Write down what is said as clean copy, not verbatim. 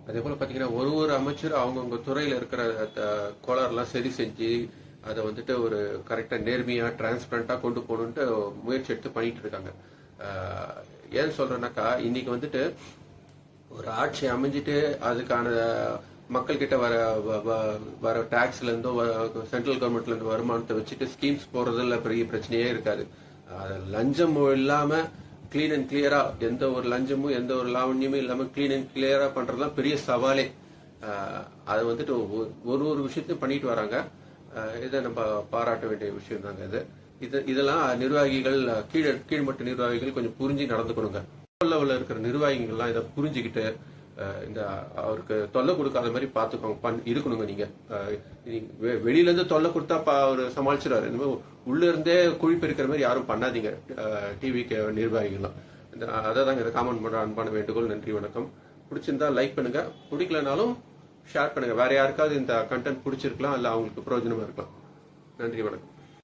அதே போல பாத்தீங்கன்னா ஒரு அமைச்சர் அவங்கவுங்க துறையில இருக்கிற கோளாறுலாம் சரி செஞ்சு அதை வந்துட்டு ஒரு கரெக்டா நேர்மையா டிரான்ஸ்பரண்டா கொண்டு போகணுன்ட்டு முயற்சி எடுத்து பண்ணிட்டு இருக்காங்க. ஏன் சொல்றேன்னாக்கா, இன்னைக்கு வந்துட்டு ஒரு ஆட்சி அமைஞ்சிட்டு அதுக்கான மக்கள் கிட்ட வர டாக்ஸ்ல இருந்தோ சென்ட்ரல் கவர்மெண்ட்ல இருந்து வருமானத்தை வச்சுட்டு ஸ்கீம்ஸ் போறதுல பெரிய பிரச்சனையே இருக்காது. லஞ்சம் இல்லாம கிளீன் அண்ட் கிளியரா, எந்த ஒரு லஞ்சமும் எந்த ஒரு லாவண்யமும் இல்லாம கிளீன் அண்ட் கிளியரா பண்றதுதான் பெரிய சவாலே. அதை வந்துட்டு ஒரு விஷயத்தையும் பண்ணிட்டு வராங்க. இதை நம்ம பாராட்ட வேண்டிய விஷயம் தாங்க. இதெல்லாம் நிர்வாகிகள், கீழ்மட்ட நிர்வாகிகள் கொஞ்சம் புரிஞ்சு நடந்துக்கணுங்க. லெவல்ல இருக்கிற நிர்வாகிகள்லாம் இதை புரிஞ்சுக்கிட்டு இந்த அவருக்கு தொல்லை கொடுக்காத மாதிரி பாத்துக்கோங்க, இருக்கணுங்க. நீங்க வெளியில இருந்து தொல்லை கொடுத்தா அவர் சமாளிச்சிடாரு. இந்த மாதிரி உள்ள இருந்தே குழி பெருக்கிற மாதிரி யாரும் பண்ணாதீங்க டிவிக்கு நிர்வாகிகள்லாம். அதை தாங்க இதை காமெண்ட் பண்ற அன்பான வேண்டுகோள். நன்றி, வணக்கம். பிடிச்சிருந்தா லைக் பண்ணுங்க, பிடிக்கலனாலும் ஷேர் பண்ணுங்க. வேற யாருக்காவது இந்த கண்டென்ட் பிடிச்சிருக்கலாம், இல்ல அவங்களுக்கு பிரயோஜனமா இருக்கலாம். நன்றி, வணக்கம்.